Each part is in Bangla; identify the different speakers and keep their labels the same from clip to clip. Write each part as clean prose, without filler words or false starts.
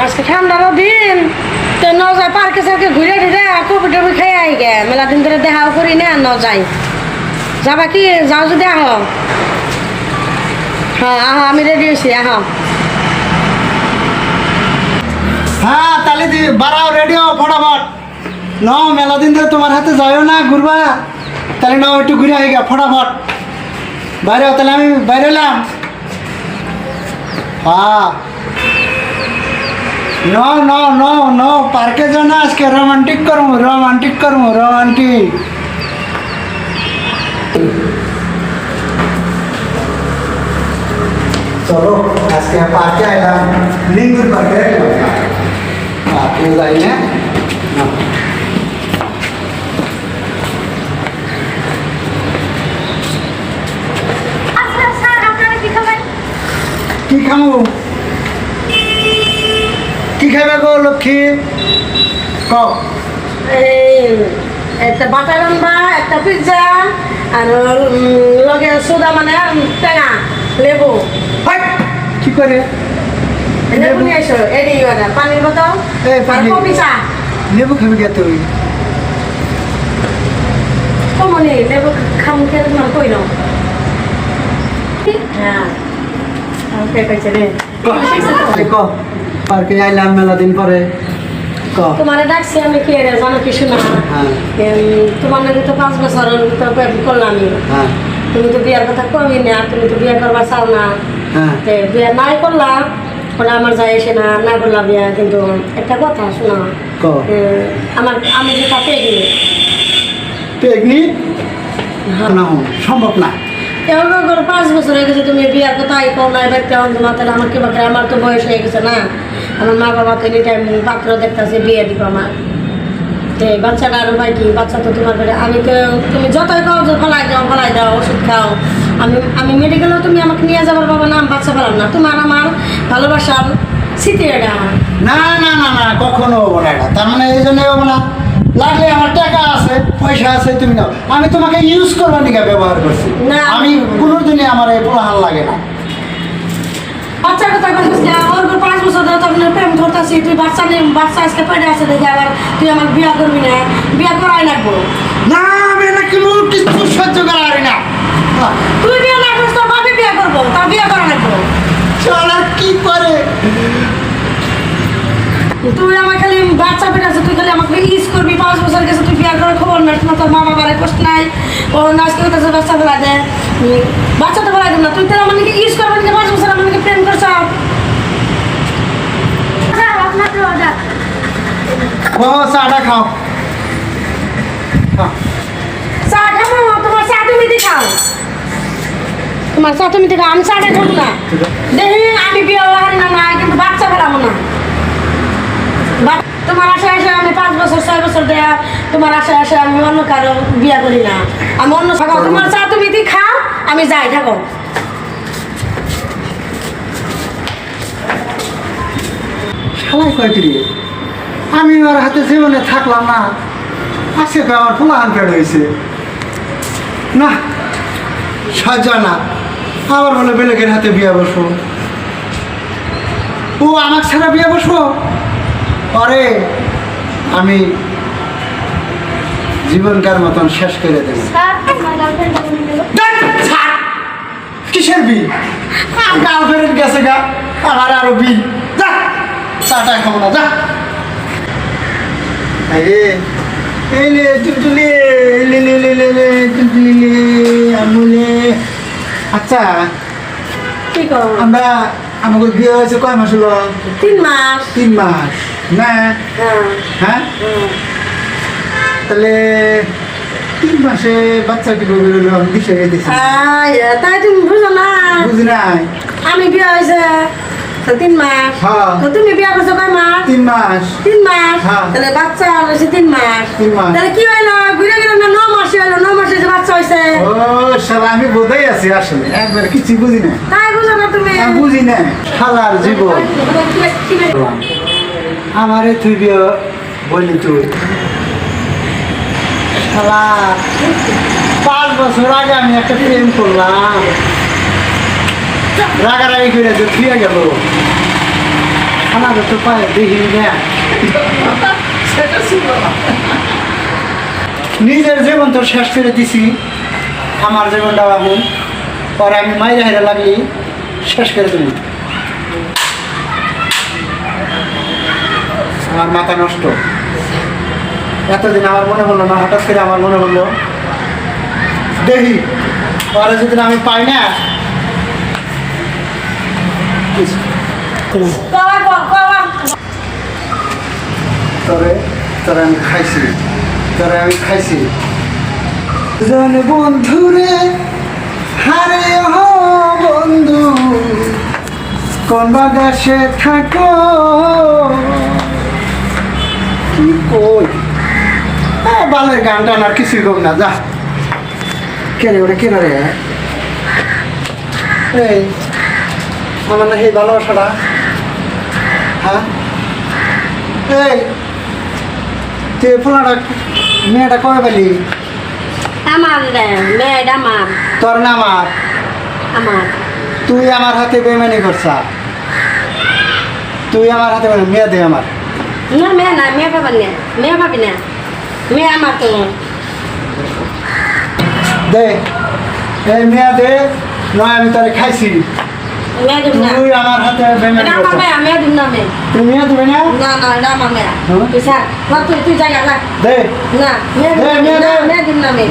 Speaker 1: আজকে ঠান্ডারও দিন তো ন যায় পার্কে সার্কে ঘুরে ঘুরে কপি টপি খাই আই গে মেলা দিন ধরে দেখাও করি না ন যাই যাবা কি যাও যদি আহ হ্যাঁ আহ আমি রেডি হয়েছি আহ
Speaker 2: হ্যাঁ তাহলে বাড়াও রেডি হও ফটাফট নাও মেলা দিন ধরে তোমার হাতে যাইও না ঘুরবা তাহলে নাও একটু ঘুরে আই গা ফটাফট বাইরে তাহলে আমি বাইরে এলাম হ্যাঁ নো নো নো নো পার্কে যাও না আজকে রোমান্টিক করবো রোমান্টিক চলো আজকে পার্কে আইলাম লিঙ্গুর পার্কে পার্কে যাই না কি খাবো কি খাবে গো লক্ষ্মী কও
Speaker 1: একটা বাটার রান্না একটা পিৎজা আর লগে সোদা মানে টেঙা লেবু
Speaker 2: কি করে
Speaker 1: লেবু নিয়ে এসো এডি পানির বোতল আর কপি চা
Speaker 2: লেবু খাবি কে তুই
Speaker 1: কমনি লেবু খাম কে তোমার কই নাও হ্যাঁ ওকে কইছে রে
Speaker 2: পার্কে আইলাম মেলা দিন পরে
Speaker 1: তোমারে ডাকছি আমি কে রে জানো কিছু না তোমার নাকি তো 5 বছর করলাম তুমি তো বিয়ার কথা কবি না তুমি তো বিয়ে করবার চাও না বিয়ে নাই করলাম বলে আমার যায় এসে না না করলাম বিয়া কিন্তু একটা কথা শোনা আমি যে তাতে
Speaker 2: পেগনি না সম্ভব না
Speaker 1: 5 বছর হয়ে গেছে তুমি বিয়ার কথা কও না এবার কেমন তোমার তাহলে আমার কি বাকি আমার তো বয়স হয়ে গেছে না আমার মা বাবা তো এনি টাইম পাত্র দেখতেছে বিয়ে দিব আমার বাচ্চাটা আরো ভাই কি বাচ্চা তো তোমার ঘরে আমি তো তুমি যতই খাও ফলাই দাও ওষুধ খাও আমি মেডিকেলেও তুমি আমাকে নিয়ে যাবার বাবা না বাচ্চা পেলাম না তোমার আমার ভালোবাসার স্মৃতি এটা
Speaker 2: না না না না কখনো হবো না এটা তার মানে এই জন্য হবো না লাগলে আমার টাকা আছে পয়সা আছে তুমি নাও আমি তোমাকে ইউজ করবার দিকে ব্যবহার করছি
Speaker 1: না
Speaker 2: আমি কোনোদিনই আমার এই পোলাহান লাগে না
Speaker 1: বাচ্চার কথা বলছিস না ওর 5 বছর ধরে তখন প্রেম করতেছি তুই বাচ্চা আজকে পেটে আছে দেখে আবার তুই আমার বিয়ে করবি না বিয়ে করাই লাগবো
Speaker 2: না আমি না কোনো কিছু সহ্য করা পারি না
Speaker 1: তুই বিয়ে না করিস তোর বাবা বিয়ে করবো তার বিয়ে করা লাগবো
Speaker 2: চল আর কি করে
Speaker 1: তুই আমার খালি বাচ্চা পেটে আছে তুই খালি আমাকে ইউজ করবি 5 বছর গেছে তুই বিয়ে করার খবর না তোর মা বাবার কষ্ট নাই ও নাচ করতেছে বাচ্চা ফেলা দেয় বাচ্চা তো ফেলা দেব না তুই তো আমাকে ইউজ করবি না 5 বছর আমাকে প্রেম করছ
Speaker 2: ও চাটা খাও
Speaker 1: চা খাবো তোমার চা তুমি খাও তোমার চা তুমি খাও আমি চাটা খাবো না দেখি আমি বিয়ে হওয়ার না না কিন্তু বাচ্চা ফেলাবো না তোমার আশা আসে আমি 5 বছর 6 বছর দেয়া তোমার আশা আসে আমি অন্য কারো বিয়ে করি না আমি অন্য তোমার চা তুমি খাও আমি যাই থাকো
Speaker 2: শালাই কয়টি আমি ওর হাতে জীবনে থাকলাম না আজকে তো আমার পোলাহান পেট হয়েছে না সাজা না আবার বলে বেলেগের হাতে বিয়ে বসবো ও আমার ছাড়া বিয়ে বসবো পরে আমি জীবনকার মতন শেষ করে দেব কিসের বিল গার্লফ্রেন্ড গেছে গা আমার আরো বিল যা চাটা খাবো না যা আচ্ছা
Speaker 1: কি করো
Speaker 2: আমরা আমাকে বিয়ে হয়েছে কয় মাস হলো
Speaker 1: 3 মাস
Speaker 2: 3 মাস না হ্যাঁ তাহলে 3 মাসে বাচ্চা কি করবে দিশে দিছে
Speaker 1: তাই তুমি বুঝো না
Speaker 2: বুঝি নাই
Speaker 1: আমি বিয়ে হয়েছে 3 মাস তো তুমি বিয়ে করছো কয় মাস
Speaker 2: 3 মাস
Speaker 1: 3 মাস তাহলে বাচ্চা হয়েছে 3 মাস তাহলে কি হইলো ঘুরে গেল না 9 মাস হইলো 9 মাসে যে বাচ্চা হয়েছে
Speaker 2: ও শালা আমি বোঝাই আছি আসলে একবার কিছু বুঝি না
Speaker 1: তাই বুঝো না তুমি
Speaker 2: বুঝি না শালার জীবন আমারে তুই বিয়ে বললি তুই শালা 5 বছর আগে আমি একটা প্রেম করলাম রাগারাগি করে যে ফিরে গেল শালা তো পায়ে দেখি না সেটা ছিল না। নিজের জীবন তো শেষ করে দিছি, আমার জীবনটা বাবু পরে আমি মাইরে হেরে লাগলি শেষ করে দিলি। আমার মাথা নষ্ট। এতদিন আমার মনে হলো না, হঠাৎ করে আমার মনে হলো দেখি পরে যেদিন আমি পাই না তোরে তোরে আমি খাইছি, তোরে আমি খাইছি। জন বন্ধুরে হারে হো বন্ধু কোন বাগাসে থাকো কি কই বালের গান টান আর কিছুই কম না যা। কে রে ওটা কে রে? এই আমার না সেই ভালোবাসাটা, হ্যাঁ এই তুই ফোনাটা মেয়েটা কবে পেলি?
Speaker 1: আমার মেয়েটা আমার
Speaker 2: তোর না আমার?
Speaker 1: আমার
Speaker 2: তুই আমার হাতে বেমানি করছা, তুই আমার হাতে মেয়ে দে আমার।
Speaker 1: না মেয়ে না, মেয়ে পাবেন না, মেয়ে পাবি না, মেয়ে আমার তো
Speaker 2: দে এই মেয়ে দে, নয় আমি তোরে খাইছি।
Speaker 1: মেয়ে দিব না,
Speaker 2: তুই আমার হাতে বেমানি
Speaker 1: এটা আমার
Speaker 2: করছা,
Speaker 1: মেয়ে, মেয়ে দিব না মেয়ে।
Speaker 2: তুই মেয়ে দিবি না?
Speaker 1: না না এটা আমার মেয়ে।
Speaker 2: হ্যাঁ?
Speaker 1: তুই স্যার তুই জায়গা যা।
Speaker 2: দে
Speaker 1: না মেয়ে দিব
Speaker 2: মেয়ে
Speaker 1: না,
Speaker 2: দে।
Speaker 1: মেয়ে দিব না মেয়ে।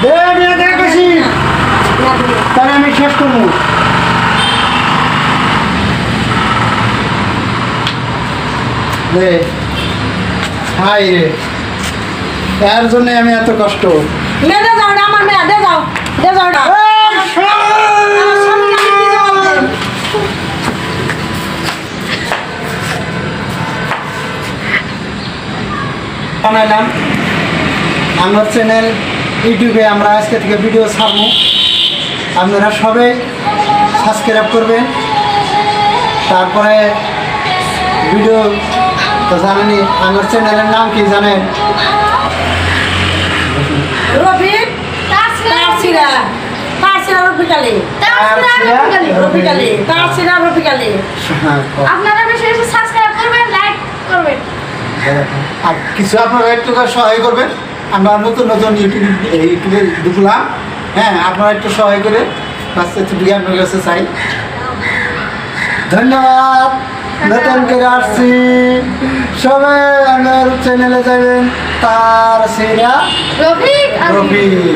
Speaker 2: দে মেয়ে দে কাছি,
Speaker 1: না, না দিব না।
Speaker 2: তাহলে আমি শেষ করবো। দে হাই রে, এর জন্য আমি এত কষ্ট।
Speaker 1: মেয়ে দে যাও, এটা আমার মেয়ে, দে যাও, দে যাও এটা। আমার স্বামী আমি কি জবাব দেব?
Speaker 2: বানাইলাম আমার চ্যানেল ইউটিউবে, আমরা আজকে থেকে ভিডিও ছাড়বো, আপনারা সবাই সাবস্ক্রাইব করবেন। তারপরে ভিডিও তো জানেনি আমার চ্যানেলের নাম কি জানেন?
Speaker 1: রফিক তারসিরা, তারসিরা রফিকালি, রফিকালি, তারসিরা রফিকালি।
Speaker 2: হ্যাঁ,
Speaker 3: আপনারা বেশি বেশি সাবস্ক্রাইব করবেন, লাইক করবেন।
Speaker 2: আর কিছু আপনারা একটু সহায় করবেন, আমরা নতুন নতুন ইউটিউবে ঢুকলাম, হ্যাঁ আপনারা একটু সহায় করে বাচ্চা একটু বিয়ে আপনার কাছে চাই। ধন্যবাদ, নতুন করে আসছি, সবাই আমার চ্যানেলে যাবেন তারসিরা
Speaker 3: রফিক
Speaker 2: রফিক।